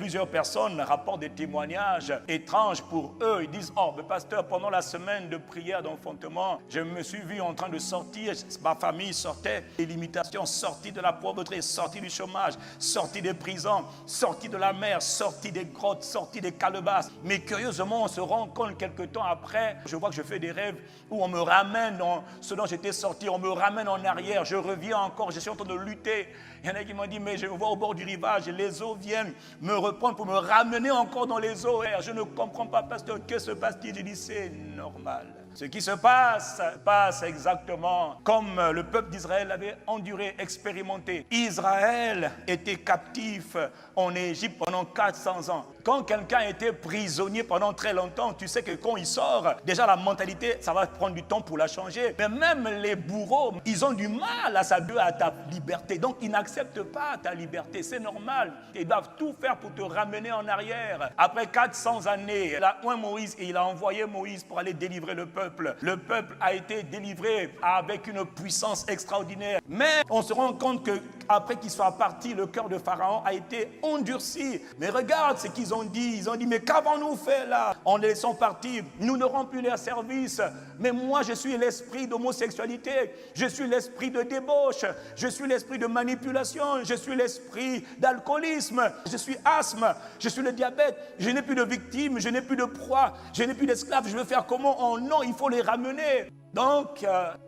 Plusieurs personnes rapportent des témoignages étranges pour eux. Ils disent, oh, mais pasteur, pendant la semaine de prière d'enfantement, je me suis vu en train de sortir, ma famille sortait des limitations, sortie de la pauvreté, sortie du chômage, sortie des prisons, sortie de la mer, sortie des grottes, sortie des calebasses. Mais curieusement, on se rend compte quelque temps après, je vois que je fais des rêves où on me ramène dans ce dont j'étais sorti, on me ramène en arrière, je reviens encore, je suis en train de lutter. Il y en a qui m'ont dit, mais je me vois au bord du rivage, les eaux viennent me reprendre pour me ramener encore dans les eaux. Je ne comprends pas, pasteur, que se passe-t-il? Je dis, c'est normal. Ce qui se passe exactement comme le peuple d'Israël avait enduré, expérimenté. Israël était captif en Égypte pendant 400 ans. Quand quelqu'un était prisonnier pendant très longtemps, tu sais que quand il sort, déjà la mentalité, ça va prendre du temps pour la changer. Mais même les bourreaux, ils ont du mal à s'habituer à ta liberté. Donc ils n'acceptent pas ta liberté, c'est normal. Ils doivent tout faire pour te ramener en arrière. Après 400 années, il a oint Moïse et il a envoyé Moïse pour aller délivrer le peuple. Le peuple a été délivré avec une puissance extraordinaire. Mais on se rend compte qu'après qu'il soit parti, le cœur de Pharaon a été endurci. Mais regarde ce qu'ils ont dit. Ils ont dit, mais qu'avons-nous fait là? En les laissant partir, nous n'aurons plus leur service. Mais moi, je suis l'esprit d'homosexualité. Je suis l'esprit de débauche. Je suis l'esprit de manipulation. Je suis l'esprit d'alcoolisme. Je suis asthme. Je suis le diabète. Je n'ai plus de victimes. Je n'ai plus de proie. Je n'ai plus d'esclaves. Je veux faire comment? Oh non, il faut les ramener. Donc,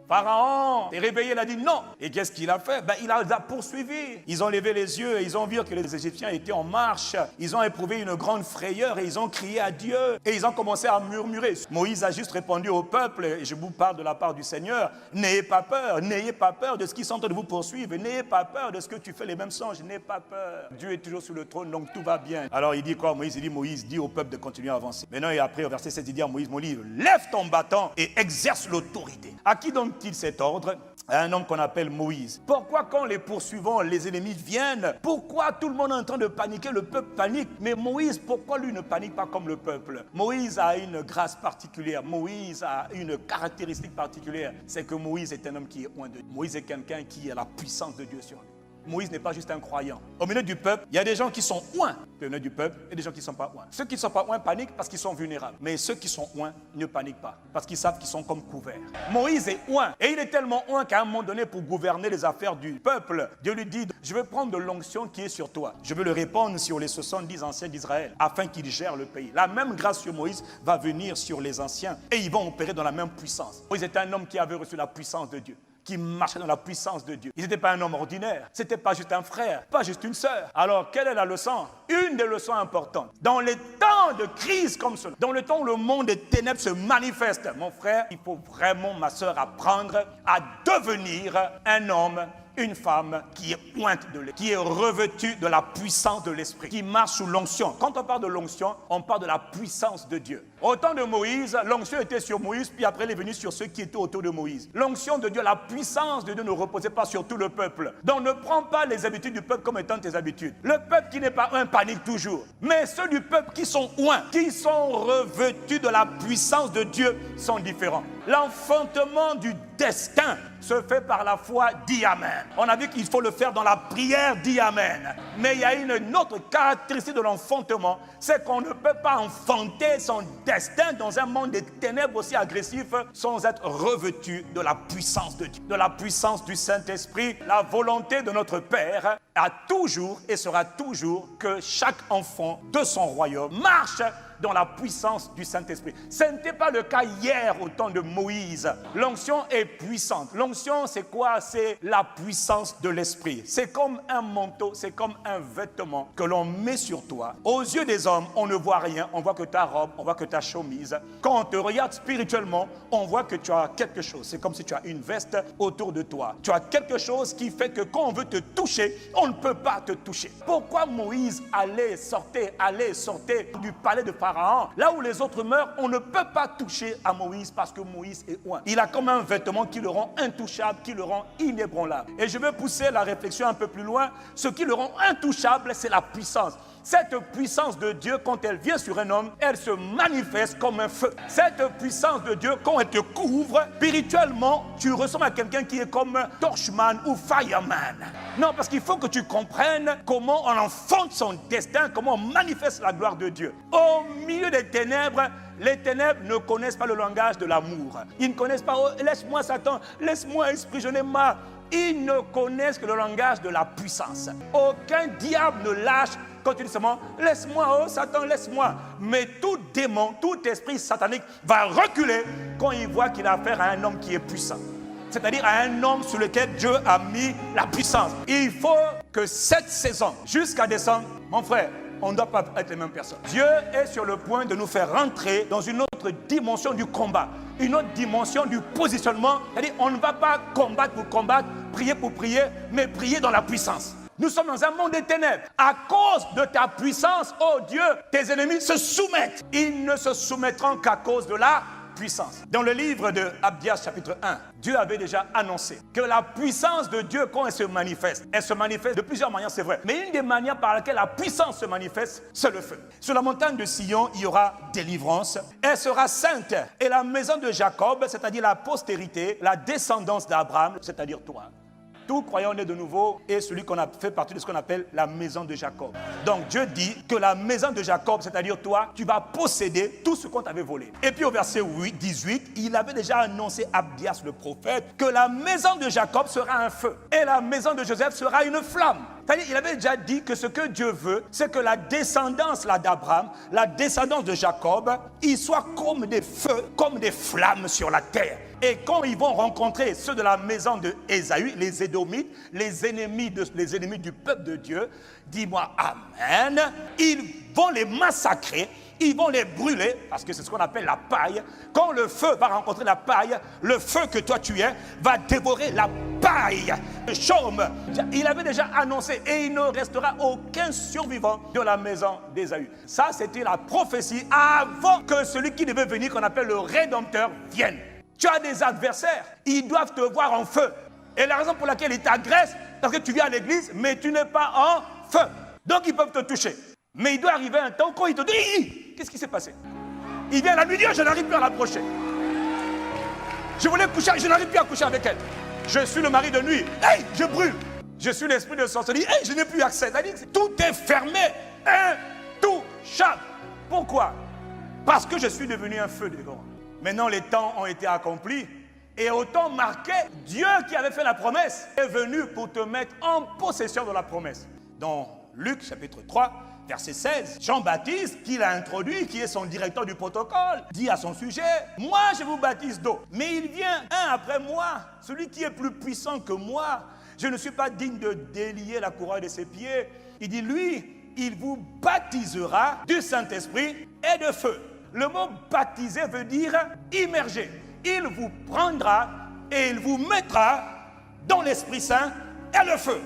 Pharaon s'est réveillé, il a dit non. Et qu'est-ce qu'il a fait? Il a poursuivi. Ils ont levé les yeux et ils ont vu que les Égyptiens étaient en marche. Ils ont éprouvé une grande frayeur et ils ont crié à Dieu. Et ils ont commencé à murmurer. Moïse a juste répondu au peuple, et je vous parle de la part du Seigneur, n'ayez pas peur de ce qui sont en train de vous poursuivre. N'ayez pas peur de ce que tu fais les mêmes songes. N'ayez pas peur. Dieu est toujours sur le trône, donc tout va bien. Alors il dit quoi? Moïse dit au peuple de continuer à avancer. Maintenant, et après, au verset 7, il dit à Moïse, lève ton bâton et exerce l'autorité. À qui donne-t-il cet ordre? À un homme qu'on appelle Moïse. Pourquoi quand les poursuivants, les ennemis viennent, pourquoi tout le monde est en train de paniquer? Le peuple panique. Mais Moïse, pourquoi lui ne panique pas comme le peuple? Moïse a une grâce particulière. Moïse a une caractéristique particulière. C'est que Moïse est un homme qui est oint de Dieu. Moïse est quelqu'un qui a la puissance de Dieu sur lui. Moïse n'est pas juste un croyant. Au milieu du peuple, il y a des gens qui sont oints. Au milieu du peuple, et des gens qui ne sont pas oints. Ceux qui ne sont pas oints paniquent parce qu'ils sont vulnérables. Mais ceux qui sont oints ne paniquent pas parce qu'ils savent qu'ils sont comme couverts. Moïse est oint. Et il est tellement oint qu'à un moment donné, pour gouverner les affaires du peuple, Dieu lui dit, je vais prendre de l'onction qui est sur toi. Je veux le répandre sur les 70 anciens d'Israël afin qu'ils gèrent le pays. La même grâce sur Moïse va venir sur les anciens et ils vont opérer dans la même puissance. Moïse est un homme qui avait reçu la puissance de Dieu, qui marchait dans la puissance de Dieu. Il n'était pas un homme ordinaire. Ce n'était pas juste un frère, pas juste une sœur. Alors, quelle est la leçon? Une des leçons importantes. Dans les temps de crise comme cela, dans le temps où le monde des ténèbres se manifeste, mon frère, il faut vraiment, ma sœur, apprendre à devenir un homme, une femme qui est ointe de l'esprit, qui est revêtue de la puissance de l'esprit, qui marche sous l'onction. Quand on parle de l'onction, on parle de la puissance de Dieu. Au temps de Moïse, l'onction était sur Moïse, puis après elle est venue sur ceux qui étaient autour de Moïse. L'onction de Dieu, la puissance de Dieu ne reposait pas sur tout le peuple. Donc ne prends pas les habitudes du peuple comme étant tes habitudes. Le peuple qui n'est pas oint panique toujours. Mais ceux du peuple qui sont oints, qui sont revêtus de la puissance de Dieu, sont différents. L'enfantement du destin se fait par la foi, dis Amen. On a vu qu'il faut le faire dans la prière, dis Amen. Mais il y a une autre caractéristique de l'enfantement, c'est qu'on ne peut pas enfanter son destin dans un monde de ténèbres aussi agressif sans être revêtu de la puissance de Dieu, de la puissance du Saint-Esprit. La volonté de notre Père a toujours et sera toujours que chaque enfant de son royaume marche dans la puissance du Saint-Esprit. Ce n'était pas le cas hier au temps de Moïse. L'onction est puissante. L'onction, c'est quoi? C'est la puissance de l'Esprit. C'est comme un manteau, c'est comme un vêtement que l'on met sur toi. Aux yeux des hommes, on ne voit rien. On voit que ta robe, on voit que ta chemise. Quand on te regarde spirituellement, on voit que tu as quelque chose. C'est comme si tu as une veste autour de toi. Tu as quelque chose qui fait que quand on veut te toucher, on ne peut pas te toucher. Pourquoi Moïse sortait du palais de Pharaon, là où les autres meurent? On ne peut pas toucher à Moïse parce que Moïse est oint. Il a comme un vêtement qui le rend intouchable, qui le rend inébranlable. Et je vais pousser la réflexion un peu plus loin. Ce qui le rend intouchable, c'est la puissance. Cette puissance de Dieu, quand elle vient sur un homme, elle se manifeste comme un feu. Cette puissance de Dieu, quand elle te couvre, spirituellement, tu ressembles à quelqu'un qui est comme torchman ou fireman. Non, parce qu'il faut que tu comprennes comment on enfonce son destin, comment on manifeste la gloire de Dieu. Au milieu des ténèbres, les ténèbres ne connaissent pas le langage de l'amour. Ils ne connaissent pas, oh, laisse-moi Satan, laisse-moi esprit, je n'ai marre. Ils ne connaissent que le langage de la puissance. Aucun diable ne lâche quand tu dis seulement, laisse-moi, oh Satan, laisse-moi. Mais tout démon, tout esprit satanique va reculer quand il voit qu'il a affaire à un homme qui est puissant. C'est-à-dire à un homme sur lequel Dieu a mis la puissance. Il faut que cette saison, jusqu'à décembre, mon frère, on ne doit pas être les mêmes personnes. Dieu est sur le point de nous faire rentrer dans une autre dimension du combat, une autre dimension du positionnement. C'est-à-dire on ne va pas combattre pour combattre, prier pour prier, mais prier dans la puissance. Nous sommes dans un monde des ténèbres. À cause de ta puissance, oh Dieu, tes ennemis se soumettent. Ils ne se soumettront qu'à cause de la puissance. Dans le livre de Abdias chapitre 1, Dieu avait déjà annoncé que la puissance de Dieu, quand elle se manifeste de plusieurs manières, c'est vrai. Mais une des manières par laquelle la puissance se manifeste, c'est le feu. Sur la montagne de Sion, il y aura délivrance. Elle sera sainte. Et la maison de Jacob, c'est-à-dire la postérité, la descendance d'Abraham, c'est-à-dire toi. Tout croyant né de nouveau est celui qu'on a fait partie de ce qu'on appelle la maison de Jacob. Donc Dieu dit que la maison de Jacob, c'est-à-dire toi, tu vas posséder tout ce qu'on t'avait volé. Et puis au verset 18, il avait déjà annoncé à Abdias le prophète que la maison de Jacob sera un feu et la maison de Joseph sera une flamme. C'est-à-dire, il avait déjà dit que ce que Dieu veut, c'est que la descendance d'Abraham, la descendance de Jacob, ils soient comme des feux, comme des flammes sur la terre. Et quand ils vont rencontrer ceux de la maison de Ésaü, les Édomites, les ennemis du peuple de Dieu, dis-moi Amen, ils vont les massacrer, ils vont les brûler, parce que c'est ce qu'on appelle la paille. Quand le feu va rencontrer la paille, le feu que toi tu es va dévorer la paille, le chaume. Il avait déjà annoncé et il ne restera aucun survivant de la maison d'Ésaü. Ça, c'était la prophétie avant que celui qui devait venir, qu'on appelle le Rédempteur, vienne. Tu as des adversaires, ils doivent te voir en feu. Et la raison pour laquelle ils t'agressent, parce que tu viens à l'église, mais tu n'es pas en feu. Donc ils peuvent te toucher. Mais il doit arriver un temps quand il te dit, qu'est-ce qui s'est passé? Il vient la nuit, je n'arrive plus à l'approcher. Je voulais coucher, je n'arrive plus à coucher avec elle. Je suis le mari de nuit, hey, je brûle. Je suis l'esprit de sorcellerie, hey, je n'ai plus accès. Tout est fermé, intouchable. Pourquoi? Parce que je suis devenu un feu dévorant. Maintenant, les temps ont été accomplis. Et au temps marqué, Dieu qui avait fait la promesse est venu pour te mettre en possession de la promesse. Dans Luc chapitre 3, verset 16, Jean-Baptiste, qui l'a introduit, qui est son directeur du protocole, dit à son sujet, moi je vous baptise d'eau, mais il vient un après moi, celui qui est plus puissant que moi. Je ne suis pas digne de délier la couronne de ses pieds. Il dit, lui, il vous baptisera du Saint-Esprit et de feu. Le mot baptiser veut dire immerger. Il vous prendra et il vous mettra dans l'Esprit Saint et le feu.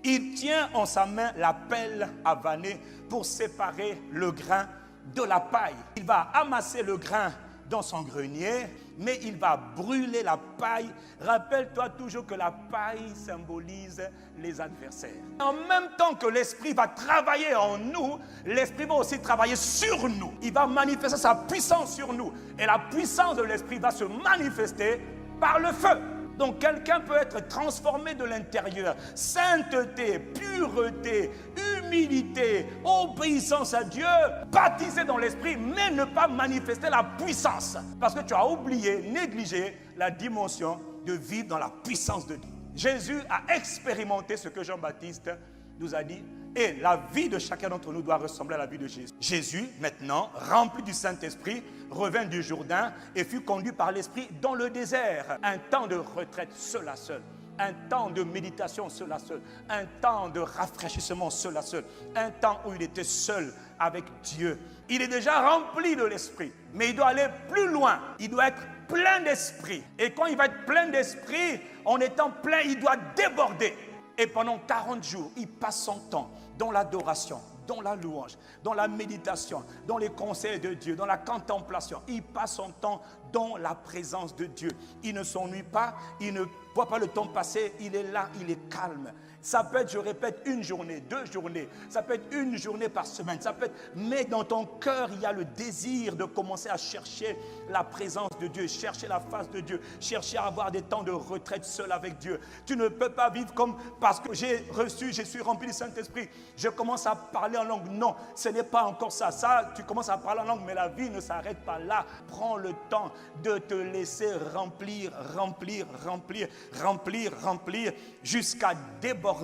Il tient en sa main la pelle à vanner pour séparer le grain de la paille. Il va amasser le grain dans son grenier, mais il va brûler la paille. Rappelle-toi toujours que la paille symbolise les adversaires. En même temps que l'Esprit va travailler en nous, l'Esprit va aussi travailler sur nous. Il va manifester sa puissance sur nous. Et la puissance de l'Esprit va se manifester par le feu. Donc quelqu'un peut être transformé de l'intérieur. Sainteté, pureté, humilité, obéissance à Dieu, baptisé dans l'esprit, mais ne pas manifester la puissance. Parce que tu as oublié, négligé la dimension de vivre dans la puissance de Dieu. Jésus a expérimenté ce que Jean-Baptiste nous a dit. Et la vie de chacun d'entre nous doit ressembler à la vie de Jésus. Jésus, maintenant, rempli du Saint-Esprit, revint du Jourdain et fut conduit par l'Esprit dans le désert. Un temps de retraite seul à seul. Un temps de méditation seul à seul. Un temps de rafraîchissement seul à seul. Un temps où il était seul avec Dieu. Il est déjà rempli de l'Esprit. Mais il doit aller plus loin. Il doit être plein d'Esprit. Et quand il va être plein d'Esprit, en étant plein, il doit déborder. Et pendant 40 jours, il passe son temps dans l'adoration, dans la louange, dans la méditation, dans les conseils de Dieu, dans la contemplation. Il passe son temps dans la présence de Dieu. Il ne s'ennuie pas, il ne voit pas le temps passer, il est là, il est calme. Ça peut être, je répète, une journée, 2 journées, ça peut être une journée par semaine, ça peut être, mais dans ton cœur, il y a le désir de commencer à chercher la présence de Dieu, chercher la face de Dieu, chercher à avoir des temps de retraite seul avec Dieu. Tu ne peux pas vivre comme parce que je suis rempli du Saint-Esprit, je commence à parler en langue. Non, ce n'est pas encore ça. Ça, tu commences à parler en langue, mais la vie ne s'arrête pas là. Prends le temps de te laisser remplir, jusqu'à déborder.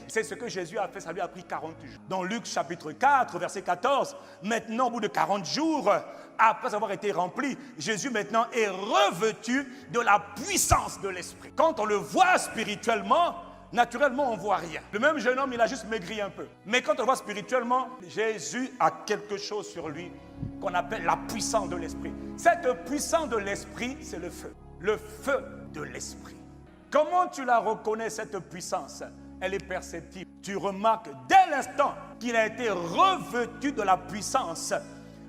C'est ce que Jésus a fait, ça lui a pris 40 jours. Dans Luc chapitre 4, verset 14, maintenant au bout de 40 jours, après avoir été rempli, Jésus maintenant est revêtu de la puissance de l'Esprit. Quand on le voit spirituellement, naturellement on ne voit rien. Le même jeune homme, il a juste maigri un peu. Mais quand on le voit spirituellement, Jésus a quelque chose sur lui qu'on appelle la puissance de l'Esprit. Cette puissance de l'Esprit, c'est le feu. Le feu de l'Esprit. Comment tu la reconnais, cette puissance? Elle est perceptible. Tu remarques dès l'instant qu'il a été revêtu de la puissance.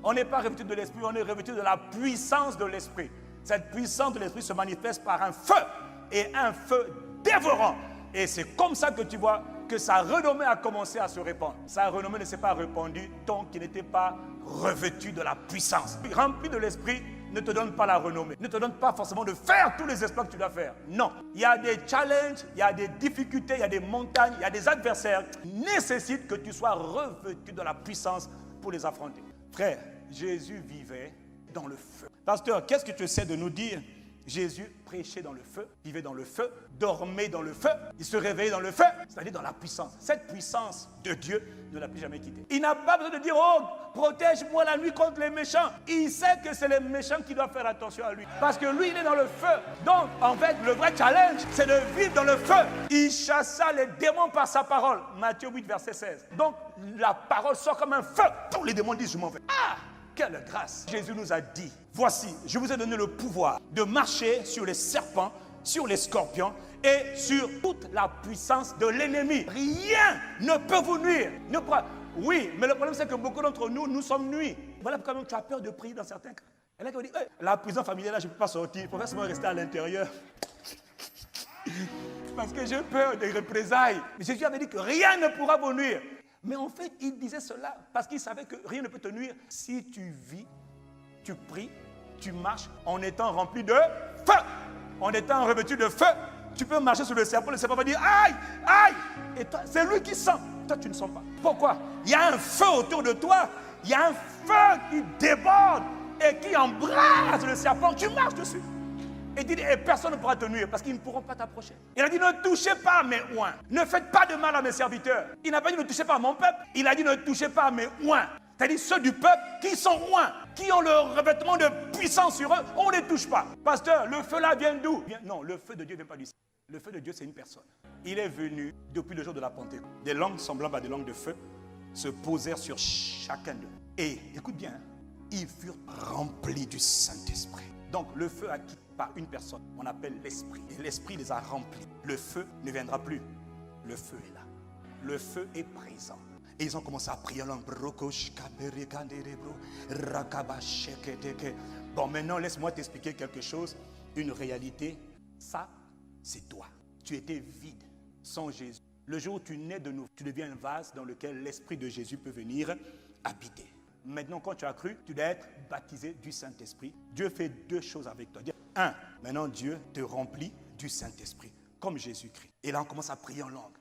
On n'est pas revêtu de l'Esprit, on est revêtu de la puissance de l'Esprit. Cette puissance de l'Esprit se manifeste par un feu, et un feu dévorant. Et c'est comme ça que tu vois que sa renommée a commencé à se répandre. Sa renommée ne s'est pas répandue tant qu'il n'était pas revêtu de la puissance. Rempli de l'Esprit ne te donne pas la renommée, ne te donne pas forcément de faire tous les exploits que tu dois faire. Non, il y a des challenges, il y a des difficultés, il y a des montagnes, il y a des adversaires qui nécessitent que tu sois revêtu de la puissance pour les affronter. Frère, Jésus vivait dans le feu. Pasteur, qu'est-ce que tu essaies de nous dire? Jésus prêchait dans le feu, vivait dans le feu, dormait dans le feu, il se réveillait dans le feu, c'est-à-dire dans la puissance. Cette puissance de Dieu ne l'a plus jamais quitté. Il n'a pas besoin de dire, oh, protège-moi la nuit contre les méchants. Il sait que c'est les méchants qui doivent faire attention à lui. Parce que lui, il est dans le feu. Donc, en fait, le vrai challenge, c'est de vivre dans le feu. Il chassa les démons par sa parole. Matthieu 8, verset 16. Donc, la parole sort comme un feu. Tous les démons disent, je m'en vais. Ah! Quelle grâce! Jésus nous a dit, voici, je vous ai donné le pouvoir de marcher sur les serpents, sur les scorpions et sur toute la puissance de l'ennemi. Rien ne peut vous nuire. Oui, mais le problème c'est que beaucoup d'entre nous, nous sommes nuits. Voilà pourquoi même tu as peur de prier dans certains cas. Et là, tu vas dire, hey, la prison familiale, là, je ne peux pas sortir. Il faut forcément rester à l'intérieur. Parce que j'ai peur des représailles. Mais Jésus avait dit que rien ne pourra vous nuire. Mais en fait, il disait cela parce qu'il savait que rien ne peut te nuire si tu vis, tu pries, tu marches en étant rempli de feu. En étant revêtu de feu, tu peux marcher sur le serpent va dire aïe, aïe. Et toi, c'est lui qui sent. Toi, tu ne sens pas. Pourquoi? Il y a un feu autour de toi. Il y a un feu qui déborde et qui embrase le serpent. Tu marches dessus. Et personne ne pourra te nuire parce qu'ils ne pourront pas t'approcher. Il a dit ne touchez pas mes oins. Ne faites pas de mal à mes serviteurs. Il n'a pas dit ne touchez pas à mon peuple. Il a dit ne touchez pas à mes oins. C'est-à-dire ceux du peuple qui sont oints, qui ont le revêtement de puissance sur eux, on ne les touche pas. Pasteur, le feu là vient d'où? Non, le feu de Dieu ne vient pas du ciel. Le feu de Dieu, c'est une personne. Il est venu depuis le jour de la Pentecôte. Des langues semblables à des langues de feu se posèrent sur chacun d'eux. Et écoute bien, ils furent remplis du Saint-Esprit. Donc le feu a quitté par une personne, on appelle l'esprit. Et l'esprit les a remplis. Le feu ne viendra plus. Le feu est là. Le feu est présent. Et ils ont commencé à prier en langue. Bon, maintenant, laisse-moi t'expliquer quelque chose. Une réalité. Ça, c'est toi. Tu étais vide, sans Jésus. Le jour où tu nais de nouveau, tu deviens un vase dans lequel l'Esprit de Jésus peut venir habiter. Maintenant, quand tu as cru, tu dois être baptisé du Saint-Esprit. Dieu fait 2 choses avec toi. 1, maintenant Dieu te remplit du Saint-Esprit, comme Jésus-Christ. Et là, on commence à prier en langue.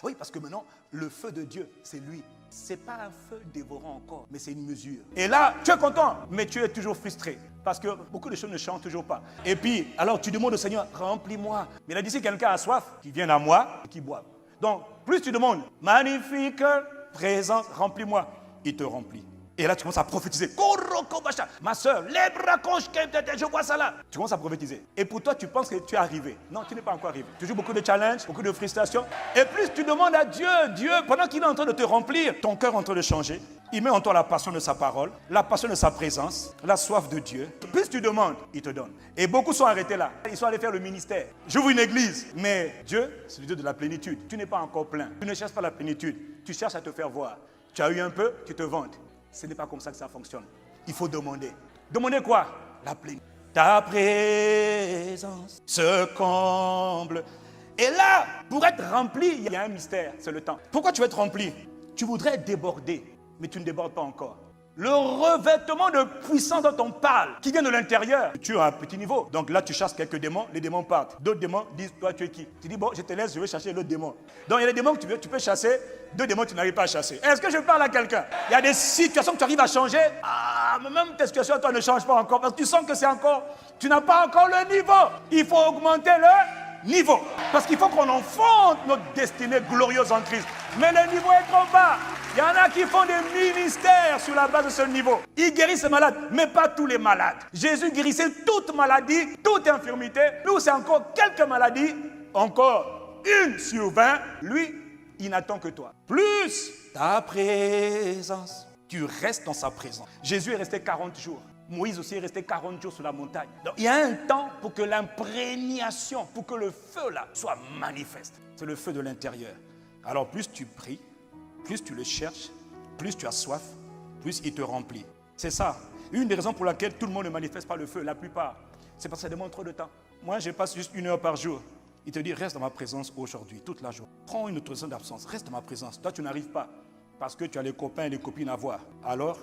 Oui, parce que maintenant, le feu de Dieu, c'est lui. Ce n'est pas un feu dévorant encore, mais c'est une mesure. Et là, tu es content, mais tu es toujours frustré. Parce que beaucoup de choses ne chantent toujours pas. Et puis, alors tu demandes au Seigneur, remplis-moi. Mais là, d'ici, quelqu'un a soif, qui vienne à moi et qui boive. Donc, plus tu demandes, magnifique présence, remplis-moi, il te remplit. Et là, tu commences à prophétiser. Ma soeur, je vois ça là. Tu commences à prophétiser. Et pour toi, tu penses que tu es arrivé. Non, tu n'es pas encore arrivé. Toujours beaucoup de challenges, beaucoup de frustrations. Et plus tu demandes à Dieu, pendant qu'il est en train de te remplir, ton cœur est en train de changer. Il met en toi la passion de sa parole, la passion de sa présence, la soif de Dieu. Plus tu demandes, il te donne. Et beaucoup sont arrêtés là. Ils sont allés faire le ministère. J'ouvre une église. Mais Dieu, c'est le Dieu de la plénitude. Tu n'es pas encore plein. Tu ne cherches pas la plénitude. Tu cherches à te faire voir. Tu as eu un peu, tu te vantes. Ce n'est pas comme ça que ça fonctionne. Il faut demander. Demandez quoi? La plénitude. Ta présence se comble. Et là, pour être rempli, il y a un mystère, c'est le temps. Pourquoi tu veux être rempli? Tu voudrais déborder, mais tu ne débordes pas encore. Le revêtement de puissance dont on parle, qui vient de l'intérieur, tu as un petit niveau. Donc là, tu chasses quelques démons, les démons partent. D'autres démons disent, toi, tu es qui? Tu dis, bon, je te laisse, je vais chercher l'autre démon. Donc il y a des démons que tu peux chasser, deux démons que tu n'arrives pas à chasser. Est-ce que je parle à quelqu'un? Il y a des situations que tu arrives à changer. Ah, mais même tes situations, toi, ne change pas encore, parce que tu sens que c'est encore, tu n'as pas encore le niveau. Il faut augmenter le niveau. Parce qu'il faut qu'on enfonce notre destinée glorieuse en Christ. Mais le niveau est trop bas. Il y en a qui font des ministères sur la base de ce niveau. Ils guérissent les malades, mais pas tous les malades. Jésus guérissait toute maladie, toute infirmité. Nous, c'est encore quelques maladies, encore 1 sur 20. Lui, il n'attend que toi. Plus ta présence. Tu restes dans sa présence. Jésus est resté 40 jours. Moïse aussi est resté 40 jours sur la montagne. Donc, il y a un temps pour que l'imprégnation, pour que le feu là soit manifeste. C'est le feu de l'intérieur. Alors plus tu pries, plus tu le cherches, plus tu as soif, plus il te remplit. C'est ça. Une des raisons pour laquelle tout le monde ne manifeste pas le feu, la plupart, c'est parce que ça demande trop de temps. Moi, je passe juste 1 heure par jour. Il te dit, reste dans ma présence aujourd'hui, toute la journée. Prends une autorisation d'absence, reste dans ma présence. Toi, tu n'arrives pas parce que tu as les copains et les copines à voir. Alors,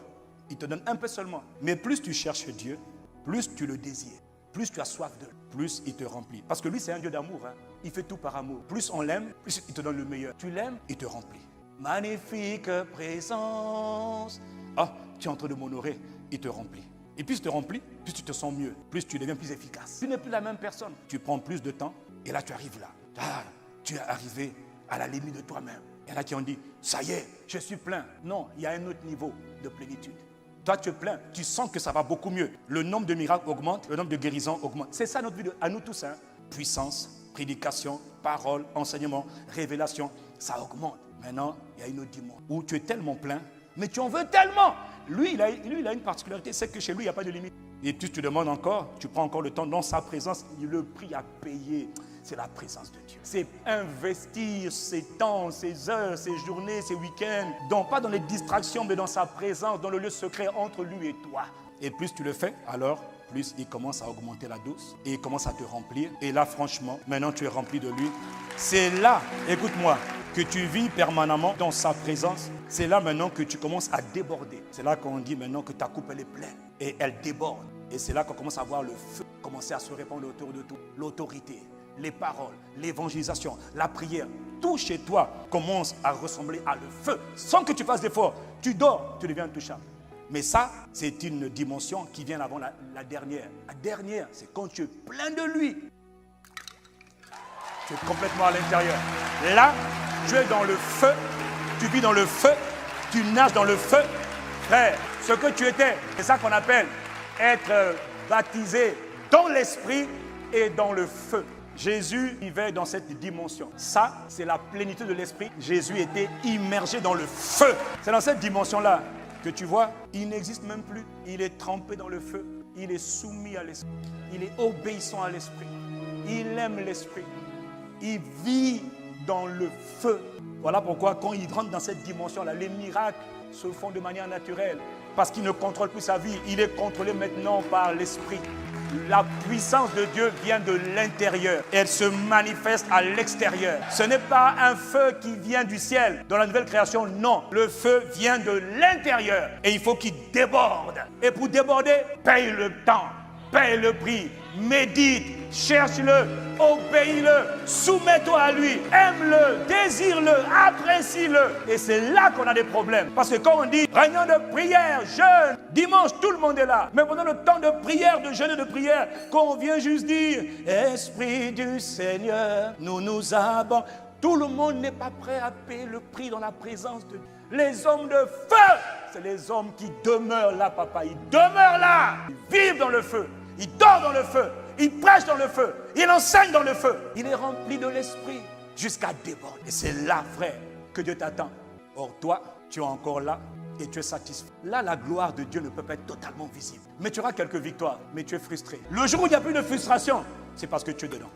il te donne un peu seulement. Mais plus tu cherches Dieu, plus tu le désires, plus tu as soif de lui, plus il te remplit. Parce que lui, c'est un Dieu d'amour. Hein. Il fait tout par amour. Plus on l'aime, plus il te donne le meilleur. Tu l'aimes, il te remplit. Magnifique présence. Ah, tu es en train de m'honorer, il te remplit. Et plus il te remplit, plus tu te sens mieux, plus tu deviens plus efficace. Tu n'es plus la même personne. Tu prends plus de temps et là tu arrives là. Ah, tu es arrivé à la limite de toi-même. Il y en a qui ont dit, ça y est, je suis plein. Non, il y a un autre niveau de plénitude. Toi, tu es plein, tu sens que ça va beaucoup mieux. Le nombre de miracles augmente, le nombre de guérisons augmente. C'est ça notre vie à nous tous. Hein. Puissance, prédication, parole, enseignement, révélation, ça augmente. Maintenant, il y a une autre dimension où tu es tellement plein, mais tu en veux tellement. Lui, il a une particularité, c'est que chez lui, il n'y a pas de limite. Et puis tu demandes encore, tu prends encore le temps dans sa présence, le prix à payer, c'est la présence de Dieu. C'est investir ses temps, ses heures, ses journées, ses week-ends, donc pas dans les distractions, mais dans sa présence, dans le lieu secret entre lui et toi. Et plus tu le fais, alors plus il commence à augmenter la dose et il commence à te remplir. Et là, franchement, maintenant tu es rempli de lui. C'est là, écoute-moi, que tu vis permanemment dans sa présence. C'est là maintenant que tu commences à déborder. C'est là qu'on dit maintenant que ta coupe elle est pleine et elle déborde. Et c'est là qu'on commence à voir le feu commencer à se répandre autour de tout. L'autorité, les paroles, l'évangélisation, la prière. Tout chez toi commence à ressembler à le feu. Sans que tu fasses d'efforts, tu dors, tu deviens intouchable. Mais ça, c'est une dimension qui vient avant la dernière. La dernière, c'est quand tu es plein de lui. Tu es complètement à l'intérieur. Là, tu es dans le feu, tu vis dans le feu, tu nages dans le feu. Frère, ce que tu étais, c'est ça qu'on appelle être baptisé dans l'esprit et dans le feu. Jésus vivait dans cette dimension. Ça, c'est la plénitude de l'esprit. Jésus était immergé dans le feu. C'est dans cette dimension-là que tu vois, il n'existe même plus. Il est trempé dans le feu. Il est soumis à l'esprit. Il est obéissant à l'esprit. Il aime l'esprit. Il vit dans le feu. Voilà pourquoi quand il rentre dans cette dimension-là, les miracles se font de manière naturelle. Parce qu'il ne contrôle plus sa vie. Il est contrôlé maintenant par l'esprit. La puissance de Dieu vient de l'intérieur. Elle se manifeste à l'extérieur. Ce n'est pas un feu qui vient du ciel. Dans la nouvelle création, non. Le feu vient de l'intérieur. Et il faut qu'il déborde. Et pour déborder, paye le temps. Paye le prix. Médite. Cherche-le. Obéis-le. Soumets-toi à lui. Aime-le. Désire-le. Apprécie-le. Et c'est là qu'on a des problèmes. Parce que quand on dit réunion de prière, jeûne, dimanche, tout le monde est là. Mais pendant le temps de prière, de jeûne et de prière, quand on vient juste dire Esprit du Seigneur, nous nous abandonnons. Tout le monde n'est pas prêt à payer le prix dans la présence de Dieu. Les hommes de feu, c'est les hommes qui demeurent là, papa. Ils demeurent là. Ils vivent dans le feu. Ils dorment dans le feu. Il prêche dans le feu. Il enseigne dans le feu. Il est rempli de l'esprit jusqu'à déborder. Et c'est là, frère, que Dieu t'attend. Or, toi, tu es encore là et tu es satisfait. Là, la gloire de Dieu ne peut pas être totalement visible. Mais tu auras quelques victoires, mais tu es frustré. Le jour où il n'y a plus de frustration, c'est parce que tu es dedans.